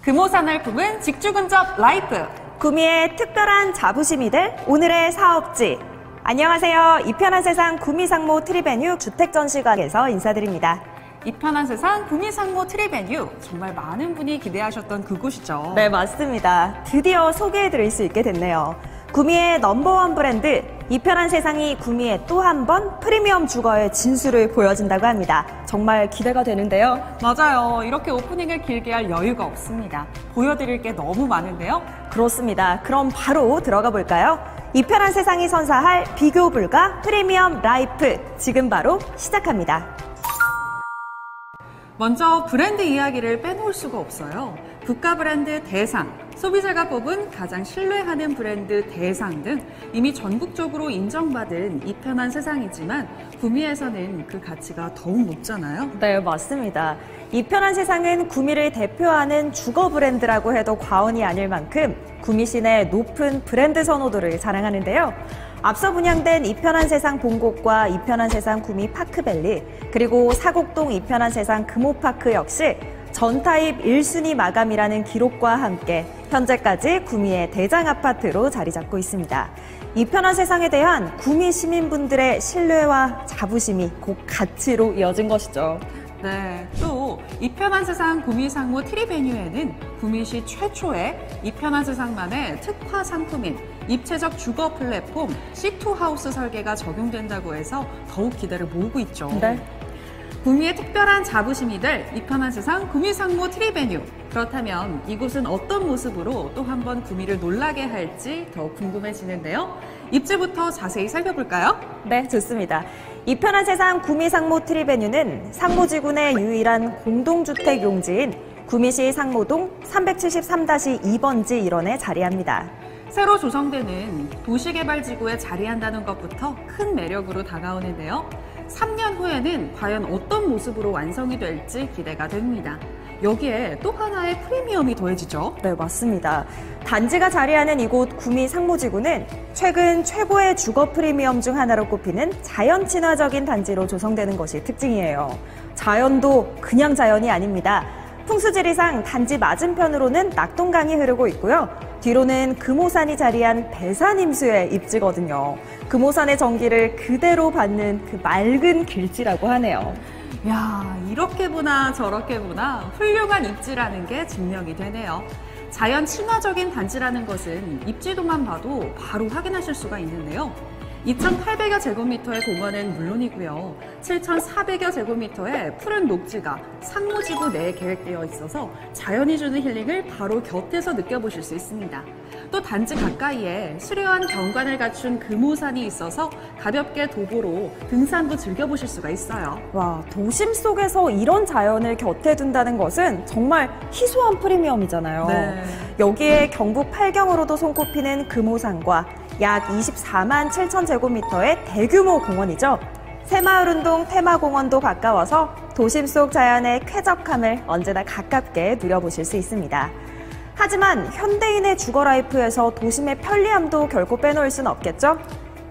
금호산을 품은 직주근접 라이프. 구미의 특별한 자부심이 될 오늘의 사업지. 안녕하세요. 이 편한 세상 구미상모 트리베뉴 주택전시관에서 인사드립니다. 이 편한 세상 구미상모 트리베뉴, 정말 많은 분이 기대하셨던 그곳이죠. 네, 맞습니다. 드디어 소개해드릴 수 있게 됐네요. 구미의 넘버원 브랜드, 이 편한 세상이 구미에 또 한 번 프리미엄 주거의 진수를 보여준다고 합니다. 정말 기대가 되는데요. 맞아요. 이렇게 오프닝을 길게 할 여유가 없습니다. 보여드릴 게 너무 많은데요. 그렇습니다. 그럼 바로 들어가 볼까요? 이 편한 세상이 선사할 비교 불가 프리미엄 라이프, 지금 바로 시작합니다. 먼저 브랜드 이야기를 빼놓을 수가 없어요. 국가 브랜드 대상, 소비자가 뽑은 가장 신뢰하는 브랜드 대상 등 이미 전국적으로 인정받은 이 편한 세상이지만 구미에서는 그 가치가 더욱 높잖아요. 네, 맞습니다. 이 편한 세상은 구미를 대표하는 주거 브랜드라고 해도 과언이 아닐 만큼 구미 시내 높은 브랜드 선호도를 자랑하는데요. 앞서 분양된 이 편한 세상 본곡과 이 편한 세상 구미 파크밸리, 그리고 사곡동 이 편한 세상 금호파크 역시 전타입 1순위 마감이라는 기록과 함께 현재까지 구미의 대장 아파트로 자리 잡고 있습니다. 이 편한 세상에 대한 구미 시민분들의 신뢰와 자부심이 곧 가치로 이어진 것이죠. 네, 또 이 편한 세상 구미상모 트리베뉴에는 구미시 최초의 이 편한 세상만의 특화 상품인 입체적 주거 플랫폼 C2하우스 설계가 적용된다고 해서 더욱 기대를 모으고 있죠. 네. 구미의 특별한 자부심이 될 이 편한 세상 구미상모 트리베뉴. 그렇다면 이곳은 어떤 모습으로 또 한 번 구미를 놀라게 할지 더 궁금해지는데요. 입지부터 자세히 살펴볼까요? 네, 좋습니다. 이 편한 세상 구미상모 트리베뉴는 상모지군의 유일한 공동주택 용지인 구미시 상모동 373-2번지 일원에 자리합니다. 새로 조성되는 도시개발지구에 자리한다는 것부터 큰 매력으로 다가오는데요. 3년 후에는 과연 어떤 모습으로 완성이 될지 기대가 됩니다. 여기에 또 하나의 프리미엄이 더해지죠. 네, 맞습니다. 단지가 자리하는 이곳 구미 상모지구는 최근 최고의 주거 프리미엄 중 하나로 꼽히는 자연 친화적인 단지로 조성되는 것이 특징이에요. 자연도 그냥 자연이 아닙니다. 풍수지리상 단지 맞은편으로는 낙동강이 흐르고 있고요. 뒤로는 금호산이 자리한 배산임수의 입지거든요. 금호산의 전기를 그대로 받는 그 맑은 길지라고 하네요. 야, 이렇게 보나 저렇게 보나 훌륭한 입지라는 게 증명이 되네요. 자연 친화적인 단지라는 것은 입지도만 봐도 바로 확인하실 수가 있는데요. 2,800여 제곱미터의 공원은 물론이고요. 7,400여 제곱미터의 푸른 녹지가 상모지구 내에 계획되어 있어서 자연이 주는 힐링을 바로 곁에서 느껴보실 수 있습니다. 또 단지 가까이에 수려한 경관을 갖춘 금호산이 있어서 가볍게 도보로 등산도 즐겨보실 수가 있어요. 와, 도심 속에서 이런 자연을 곁에 둔다는 것은 정말 희소한 프리미엄이잖아요. 네. 여기에 경북 팔경으로도 손꼽히는 금호산과 약 24만 7천 제곱미터의 대규모 공원이죠. 새마을운동 테마공원도 가까워서 도심 속 자연의 쾌적함을 언제나 가깝게 누려보실 수 있습니다. 하지만 현대인의 주거 라이프에서 도심의 편리함도 결코 빼놓을 순 없겠죠?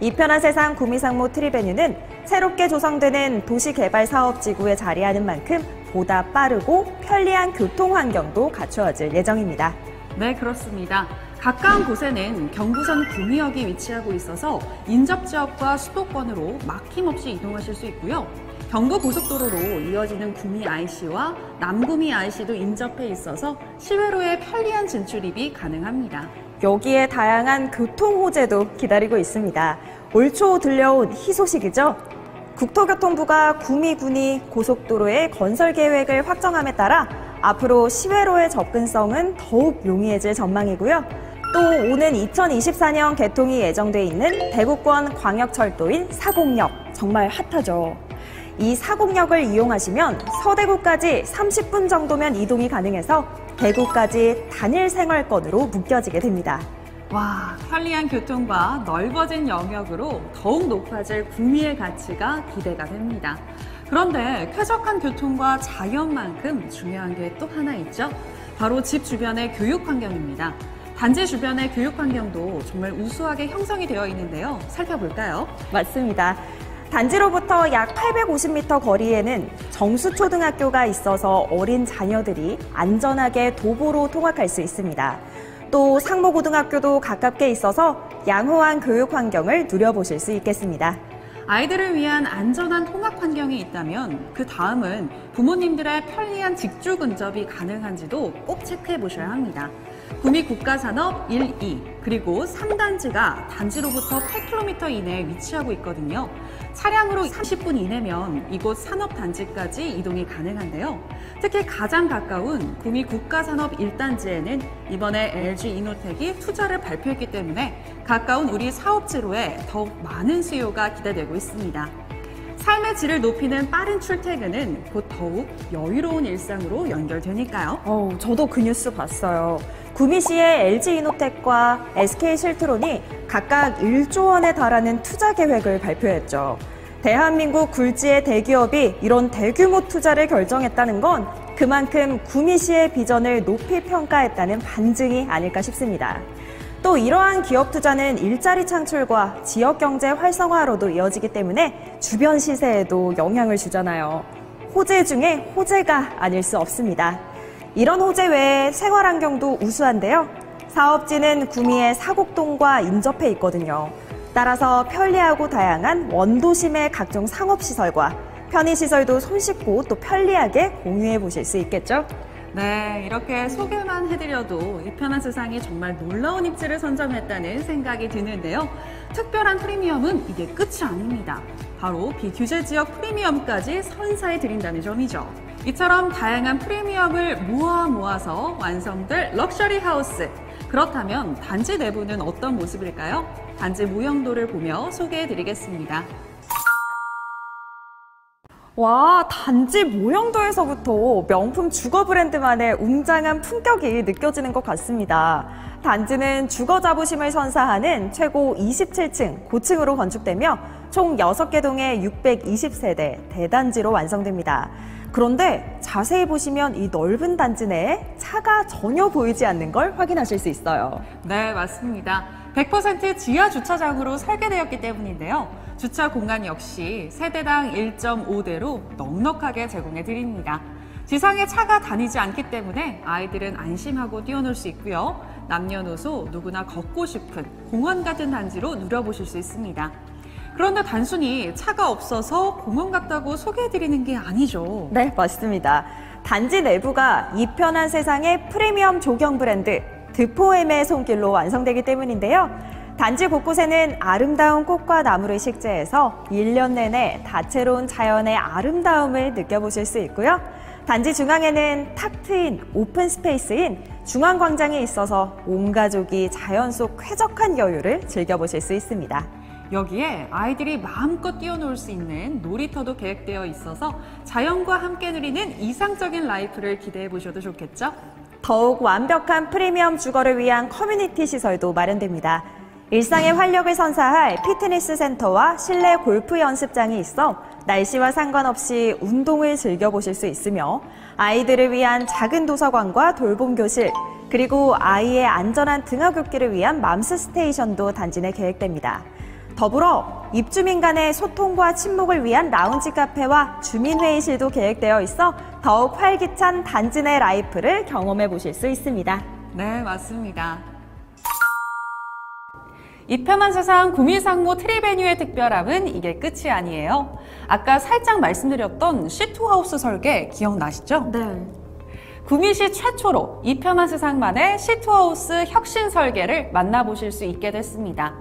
이 편한 세상 구미상모 트리베뉴는 새롭게 조성되는 도시개발사업지구에 자리하는 만큼 보다 빠르고 편리한 교통환경도 갖추어질 예정입니다. 네, 그렇습니다. 가까운 곳에는 경부선 구미역이 위치하고 있어서 인접지역과 수도권으로 막힘없이 이동하실 수 있고요. 경부고속도로로 이어지는 구미 IC와 남구미 IC도 인접해 있어서 시외로의 편리한 진출입이 가능합니다. 여기에 다양한 교통 호재도 기다리고 있습니다. 올 초 들려온 희소식이죠. 국토교통부가 구미군이 고속도로의 건설 계획을 확정함에 따라 앞으로 시외로의 접근성은 더욱 용이해질 전망이고요. 또 오는 2024년 개통이 예정돼 있는 대구권 광역철도인 사곡역, 정말 핫하죠. 이 사곡역을 이용하시면 서대구까지 30분 정도면 이동이 가능해서 대구까지 단일 생활권으로 묶여지게 됩니다. 와, 편리한 교통과 넓어진 영역으로 더욱 높아질 구미의 가치가 기대가 됩니다. 그런데 쾌적한 교통과 자연만큼 중요한 게 또 하나 있죠. 바로 집 주변의 교육 환경입니다. 단지 주변의 교육 환경도 정말 우수하게 형성이 되어 있는데요. 살펴볼까요? 맞습니다. 단지로부터 약 850m 거리에는 정수초등학교가 있어서 어린 자녀들이 안전하게 도보로 통학할 수 있습니다. 또 상모고등학교도 가깝게 있어서 양호한 교육 환경을 누려보실 수 있겠습니다. 아이들을 위한 안전한 통학 환경이 있다면 그 다음은 부모님들의 편리한 직주 근접이 가능한지도 꼭 체크해 보셔야 합니다. 구미 국가산업 1, 2 그리고 3단지가 단지로부터 8km 이내에 위치하고 있거든요. 차량으로 30분 이내면 이곳 산업단지까지 이동이 가능한데요. 특히 가장 가까운 구미 국가산업 1단지에는 이번에 LG이노텍이 투자를 발표했기 때문에 가까운 우리 사업지로에 더욱 많은 수요가 기대되고 있습니다. 삶의 질을 높이는 빠른 출퇴근은 곧 더욱 여유로운 일상으로 연결되니까요. 저도 그 뉴스 봤어요. 구미시의 LG이노텍과 SK실트론이 각각 1조 원에 달하는 투자 계획을 발표했죠. 대한민국 굴지의 대기업이 이런 대규모 투자를 결정했다는 건 그만큼 구미시의 비전을 높이 평가했다는 반증이 아닐까 싶습니다. 또 이러한 기업 투자는 일자리 창출과 지역 경제 활성화로도 이어지기 때문에 주변 시세에도 영향을 주잖아요. 호재 중에 호재가 아닐 수 없습니다. 이런 호재 외에 생활 환경도 우수한데요. 사업지는 구미의 사곡동과 인접해 있거든요. 따라서 편리하고 다양한 원도심의 각종 상업시설과 편의시설도 손쉽고 또 편리하게 공유해 보실 수 있겠죠? 네, 이렇게 소개만 해드려도 이 편한 세상이 정말 놀라운 입지를 선점했다는 생각이 드는데요. 특별한 프리미엄은 이게 끝이 아닙니다. 바로 비규제 지역 프리미엄까지 선사해 드린다는 점이죠. 이처럼 다양한 프리미엄을 모아서 완성될 럭셔리 하우스. 그렇다면 단지 내부는 어떤 모습일까요? 단지 모형도를 보며 소개해 드리겠습니다. 와, 단지 모형도에서부터 명품 주거 브랜드만의 웅장한 품격이 느껴지는 것 같습니다. 단지는 주거 자부심을 선사하는 최고 27층 고층으로 건축되며 총 6개 동의 620세대 대단지로 완성됩니다. 그런데 자세히 보시면 이 넓은 단지 내에 차가 전혀 보이지 않는 걸 확인하실 수 있어요. 네, 맞습니다. 100% 지하 주차장으로 설계되었기 때문인데요. 주차 공간 역시 세대당 1.5대로 넉넉하게 제공해 드립니다. 지상에 차가 다니지 않기 때문에 아이들은 안심하고 뛰어놀 수 있고요. 남녀노소 누구나 걷고 싶은 공원 같은 단지로 누려보실 수 있습니다. 그런데 단순히 차가 없어서 공원 같다고 소개해드리는 게 아니죠. 네, 맞습니다. 단지 내부가 이 편한 세상의 프리미엄 조경 브랜드 드포엠의 손길로 완성되기 때문인데요. 단지 곳곳에는 아름다운 꽃과 나무를 식재해서 1년 내내 다채로운 자연의 아름다움을 느껴보실 수 있고요. 단지 중앙에는 탁 트인 오픈 스페이스인 중앙광장이 있어서 온 가족이 자연 속 쾌적한 여유를 즐겨보실 수 있습니다. 여기에 아이들이 마음껏 뛰어놀 수 있는 놀이터도 계획되어 있어서 자연과 함께 누리는 이상적인 라이프를 기대해 보셔도 좋겠죠? 더욱 완벽한 프리미엄 주거를 위한 커뮤니티 시설도 마련됩니다. 일상의 활력을 선사할 피트니스 센터와 실내 골프 연습장이 있어 날씨와 상관없이 운동을 즐겨보실 수 있으며 아이들을 위한 작은 도서관과 돌봄 교실, 그리고 아이의 안전한 등하굣길을 위한 맘스 스테이션도 단지 내 계획됩니다. 더불어 입주민 간의 소통과 친목을 위한 라운지 카페와 주민회의실도 계획되어 있어 더욱 활기찬 단지 내 라이프를 경험해 보실 수 있습니다. 네, 맞습니다. 이 편한 세상 구미상모 트리베뉴의 특별함은 이게 끝이 아니에요. 아까 살짝 말씀드렸던 시투하우스 설계 기억나시죠? 네. 구미시 최초로 이 편한 세상만의 시투하우스 혁신 설계를 만나보실 수 있게 됐습니다.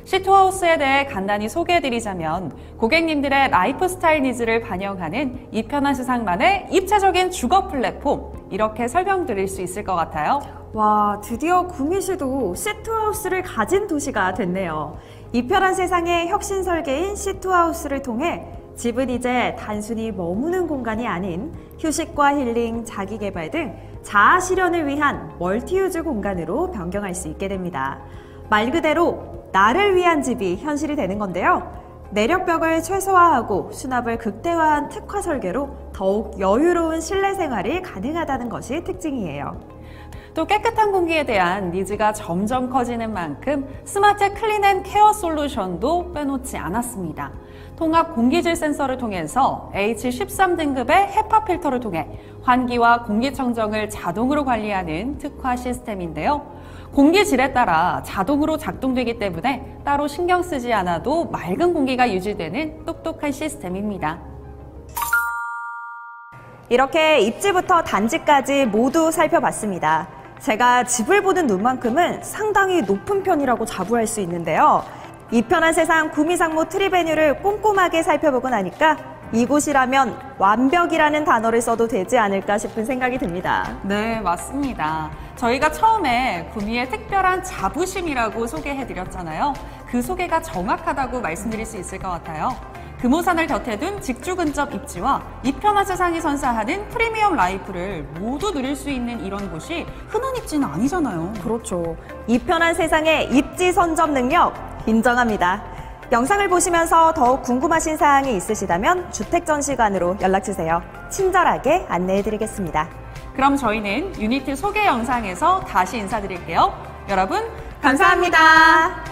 시투하우스에 대해 간단히 소개해드리자면 고객님들의 라이프 스타일 니즈를 반영하는 이 편한 세상만의 입체적인 주거 플랫폼, 이렇게 설명드릴 수 있을 것 같아요. 와, 드디어 구미시도 시투하우스를 가진 도시가 됐네요. 이 편한 세상의 혁신 설계인 시투하우스를 통해 집은 이제 단순히 머무는 공간이 아닌 휴식과 힐링, 자기개발 등 자아 실현을 위한 멀티유즈 공간으로 변경할 수 있게 됩니다. 말 그대로 나를 위한 집이 현실이 되는 건데요. 내력벽을 최소화하고 수납을 극대화한 특화 설계로 더욱 여유로운 실내 생활이 가능하다는 것이 특징이에요. 또 깨끗한 공기에 대한 니즈가 점점 커지는 만큼 스마트 클린 앤 케어 솔루션도 빼놓지 않았습니다. 통합 공기질 센서를 통해서 H13 등급의 헤파 필터를 통해 환기와 공기청정을 자동으로 관리하는 특화 시스템인데요. 공기질에 따라 자동으로 작동되기 때문에 따로 신경 쓰지 않아도 맑은 공기가 유지되는 똑똑한 시스템입니다. 이렇게 입지부터 단지까지 모두 살펴봤습니다. 제가 집을 보는 눈만큼은 상당히 높은 편이라고 자부할 수 있는데요. 이 편한 세상 구미상무 트리베뉴를 꼼꼼하게 살펴보고 나니까 이곳이라면 완벽이라는 단어를 써도 되지 않을까 싶은 생각이 듭니다. 네, 맞습니다. 저희가 처음에 구미의 특별한 자부심이라고 소개해드렸잖아요. 그 소개가 정확하다고 말씀드릴 수 있을 것 같아요. 금오산을 곁에 둔 직주 근접 입지와 이 편한 세상이 선사하는 프리미엄 라이프를 모두 누릴 수 있는 이런 곳이 흔한 입지는 아니잖아요. 그렇죠. 이 편한 세상의 입지 선점 능력 인정합니다. 영상을 보시면서 더욱 궁금하신 사항이 있으시다면 주택전시관으로 연락주세요. 친절하게 안내해드리겠습니다. 그럼 저희는 유니트 소개 영상에서 다시 인사드릴게요. 여러분, 감사합니다.